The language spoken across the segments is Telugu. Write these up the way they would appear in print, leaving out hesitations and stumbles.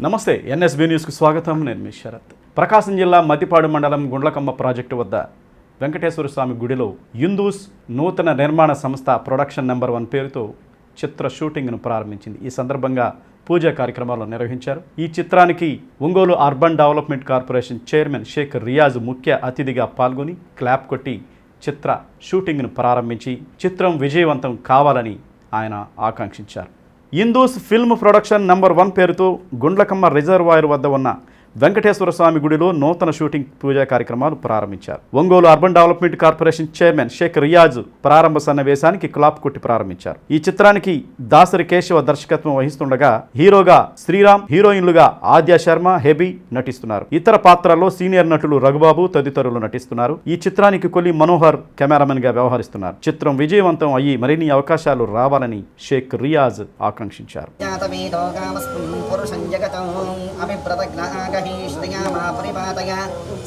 నమస్తే ఎన్ఎస్బీ న్యూస్కు స్వాగతం. నేను మీ శరత్. ప్రకాశం జిల్లా మద్దిపాడు మండలం గుండ్లకమ్మ ప్రాజెక్టు వద్ద వెంకటేశ్వర స్వామి గుడిలో హిందూస్ నూతన నిర్మాణ సంస్థ ప్రొడక్షన్ నెంబర్ 1 పేరుతో చిత్ర షూటింగ్ను ప్రారంభించింది. ఈ సందర్భంగా పూజా కార్యక్రమాలు నిర్వహించారు. ఈ చిత్రానికి Ongole urban development corporation chairman Shaik Riyaz ముఖ్య అతిథిగా పాల్గొని క్లాప్ కొట్టి చిత్ర షూటింగ్ను ప్రారంభించి చిత్రం విజయవంతం కావాలని ఆయన ఆకాంక్షించారు. హిందూస్ ఫిల్మ్ ప్రొడక్షన్ నెంబర్ 1 పేరుతో గుండ్లకమ్మ రిజర్వాయర్ వద్ద ఉన్న వెంకటేశ్వర స్వామి గుడిలో నూతన షూటింగ్ పూజా కార్యక్రమాలు ప్రారంభించారు. Ongole urban development corporation chairman Shaik Riyaz ప్రారంభ సన్నివేశానికి క్లాప్ కొట్టి ప్రారంభించారు. ఈ చిత్రానికి దాసరి కేశవ దర్శకత్వం వహిస్తుండగా హీరోగా శ్రీరామ్, హీరోయిన్లుగా ఆద్య శర్మ, హెబీ నటిస్తున్నారు. ఇతర పాత్రల్లో సీనియర్ నటులు రఘుబాబు తదితరులు నటిస్తున్నారు. ఈ చిత్రానికి కొలి మనోహర్ కెమెరామెన్ గా వ్యవహరిస్తున్నారు. చిత్రం విజయవంతం అయ్యి మరిన్ని అవకాశాలు రావాలని షేక్ రియాజ్ ఆకాంక్షించారు.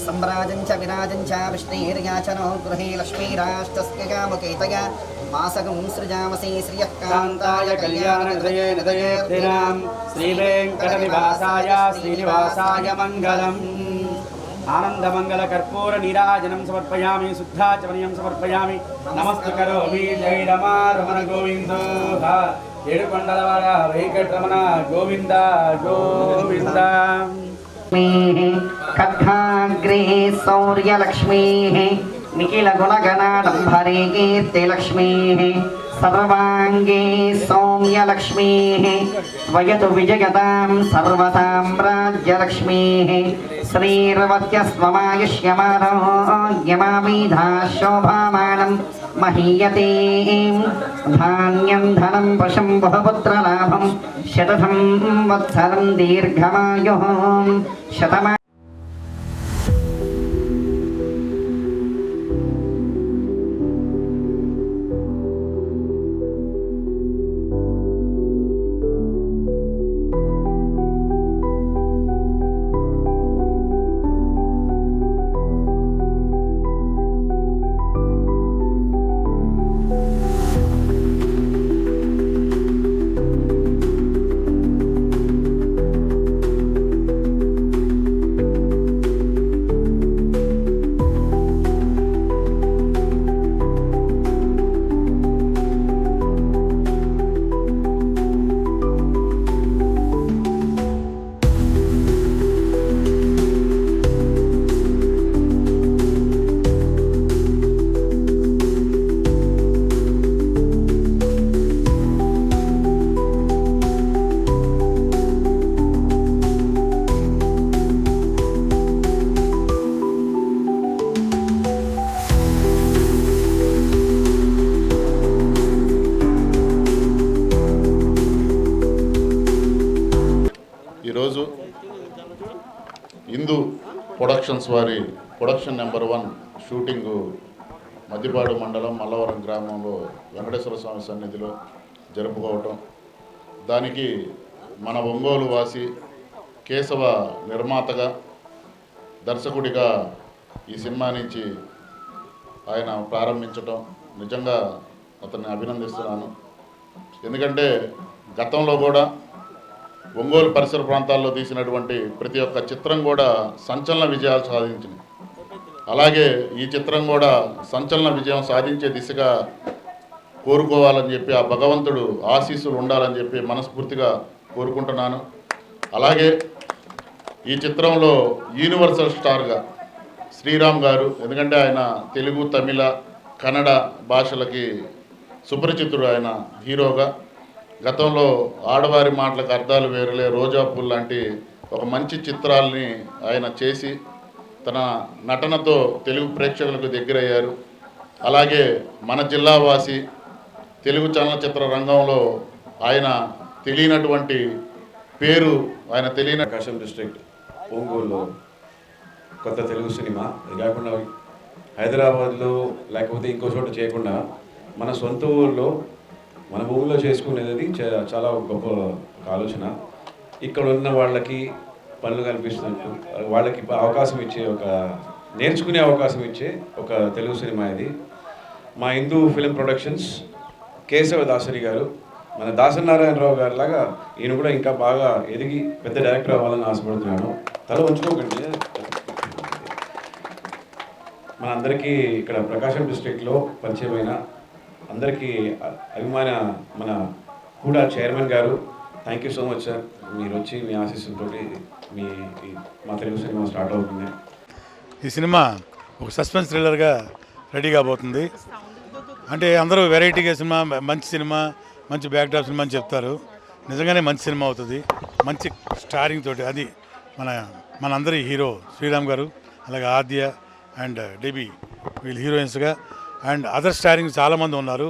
सम्राजञ्च विराजञ्च विष्णुर्याचनो गृहे लक्ष्मीराष्टस्यगामुकेतया मासगं सृजामसि श्रियः कान्ताय कल्याणनिधये निधयेऽर्थिनां श्रीवेङ्कटनिवासाय श्रीनिवासाय मङ्गलम्. आनन्दमङ्गलकर्पूर नीराजनं समर्पयामि, शुद्धाचमनीयं समर्पयामि. नमस्तु करोमि जय रमा रमण गोविन्द ఏడుకొండలవాడ వెంకటరమణ గోవింద గోవింద. ఖడ్గాగ్రే సౌర్యలక్ష్మీ నిఖిల గుణగణాడంబరే కీర్తిలక్ష్మీ సర్వాంగే సౌమ్యలక్ష్మీ వయతు విజయతాం సర్వసామ్రాజ్యలక్ష్మీ శ్రీర్వత్యస్వమాయుష్యమారోగ్యమామీధా శోభామానం మహీయతే. ధాన్యం ధనం వశం బహుపుత్రలాభం శతథం వత్సరం దీర్ఘమాయు శతమా. ఈరోజు హిందూ ప్రొడక్షన్స్ వారి ప్రొడక్షన్ నెంబర్ 1 షూటింగు మద్దిపాడు మండలం మల్లవరం గ్రామంలో వెంకటేశ్వర స్వామి సన్నిధిలో జరుపుకోవటం, దానికి మన ఒంగోలు వాసి కేశవ నిర్మాతగా దర్శకుడిగా ఈ సినిమా నుంచి ఆయన ప్రారంభించటం నిజంగా అతన్ని అభినందిస్తున్నాను. ఎందుకంటే గతంలో కూడా ఒంగోలు పరిసర ప్రాంతాల్లో తీసినటువంటి ప్రతి ఒక్క చిత్రం కూడా సంచలన విజయాలు సాధించింది. అలాగే ఈ చిత్రం కూడా సంచలన విజయం సాధించే దిశగా కోరుకోవాలని చెప్పి ఆ భగవంతుడు ఆశీస్సులు ఉండాలని చెప్పి మనస్ఫూర్తిగా కోరుకుంటున్నాను. అలాగే ఈ చిత్రంలో యూనివర్సల్ స్టార్గా శ్రీరామ్ గారు, ఎందుకంటే ఆయన తెలుగు, తమిళ, కన్నడ భాషలకి సుపరిచితుడు. ఆయన హీరోగా గతంలో ఆడవారి మాటలకు అర్థాలు వేరులే, రోజాపూల్ లాంటి ఒక మంచి చిత్రాల్ని ఆయన చేసి తన నటనతో తెలుగు ప్రేక్షకులకు దగ్గరయ్యారు. అలాగే మన జిల్లా వాసి తెలుగు చలనచిత్ర రంగంలో ఆయన తెలియనటువంటి పేరు, ఆయన తెలియని ప్రకాశం డిస్ట్రిక్ట్ ఒంగోలులో కొత్త తెలుగు సినిమా. ఇది కాకుండా హైదరాబాద్లో లేకపోతే ఇంకో చోట చేయకుండా మన సొంత ఊళ్ళో మన భూమిలో చేసుకునేది చాలా గొప్ప ఆలోచన. ఇక్కడ ఉన్న వాళ్ళకి పనులు కల్పిస్తున్నట్టు వాళ్ళకి అవకాశం ఇచ్చే నేర్చుకునే అవకాశం ఇచ్చే ఒక తెలుగు సినిమా ఇది. మా హిందూ ఫిలిం ప్రొడక్షన్స్ కేశవ దాసరి గారు మన దాసనారాయణరావు గారి లాగా ఈయన కూడా ఇంకా బాగా ఎదిగి పెద్ద డైరెక్టర్ అవ్వాలని ఆశపడుతున్నాను. తల ఉంచుకోకండి. మన అందరికీ ఇక్కడ ప్రకాశం డిస్ట్రిక్ట్లో పరిచయమైన అందరికీ అభిమాన మన కూడా చైర్మన్ గారు, thank you so much sir. మీరు వచ్చి మీ ఆశీస్సులతో మా తెలుగు సినిమా స్టార్ట్ అవుతుంది. ఈ సినిమా ఒక సస్పెన్స్ థ్రిల్లర్గా రెడీ కాబోతుంది. అంటే అందరూ వెరైటీగా సినిమా, మంచి సినిమా, మంచి బ్యాక్డ్రాప్ సినిమా అని చెప్తారు. నిజంగానే మంచి సినిమా అవుతుంది. మంచి స్టారింగ్ తోటి. అది మనందరి హీరో శ్రీరామ్ గారు, అలాగే ఆద్య అండ్ డెబీ వీళ్ళు హీరోయిన్స్గా, అండ్ అదర్ స్టారింగ్ చాలామంది ఉన్నారు.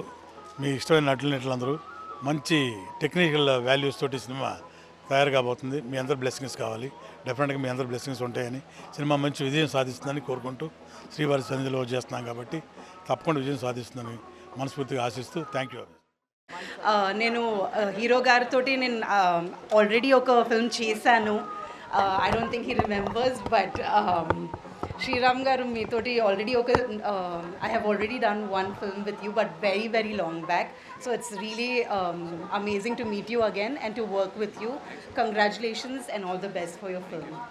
మీ ఇష్టమైన నటులందరూ మంచి టెక్నికల్ వాల్యూస్ తోటి సినిమా తయారు కాబోతుంది. మీ అందరి బ్లెస్సింగ్స్ కావాలి. డెఫినెట్గా మీ అందరి బ్లెస్సింగ్స్ ఉంటాయని, సినిమా మంచి విజయం సాధిస్తుందని కోరుకుంటూ శ్రీవారి సన్నిధిలో చేస్తున్నాం కాబట్టి తప్పకుండా విజయం సాధిస్తుందని మనస్ఫూర్తిగా ఆశిస్తూ థ్యాంక్ యూ. నేను హీరో గారితో నేను ఆల్రెడీ ఒక ఫిల్మ్ చేశాను. I don't think he remembers, but Sriram garu మీతోటి ఆల్రెడీ ఒక I have already done one film with you, but very very long back. So it's really amazing to meet you again and to work with you. Congratulations and all the best for your film.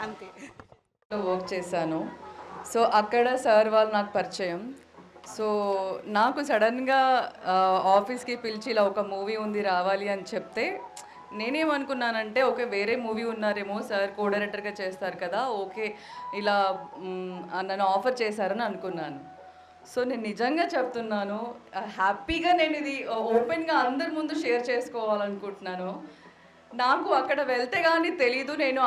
అంతే. వర్క్ చేశాను. సో అక్కడ సార్ వాళ్ళు నాకు పరిచయం. సో నాకు సడన్గా ఆఫీస్కి పిలిచి ఇలా ఒక మూవీ ఉంది రావాలి అని చెప్తే నేనేమనుకున్నానంటే ఓకే వేరే మూవీ ఉన్నారేమో, సార్ కో డైరెక్టర్గా చేస్తారు కదా, ఓకే ఇలా నన్ను ఆఫర్ చేశారని అనుకున్నాను. సో నేను నిజంగా చెప్తున్నాను, హ్యాపీగా నేను ఇది ఓపెన్గా అందరి ముందు షేర్ చేసుకోవాలనుకుంటున్నాను. నాకు అక్కడ వెళ్తే కానీ తెలీదు నేను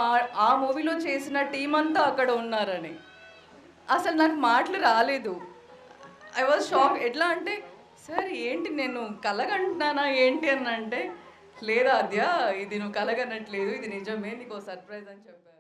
ఆ మూవీలో చేసిన టీం అంతా అక్కడ ఉన్నారని. అసలు నాకు మాటలు రాలేదు. I was shock. ఎట్లా అంటే సార్ ఏంటి నేను కలగంటున్నానా ఏంటి అని అంటే, లేదా అద్య ఇది నువ్వు కలగనట్లేదు, ఇది నిజమే, నీకు సర్ప్రైజ్ అని చెప్పారు.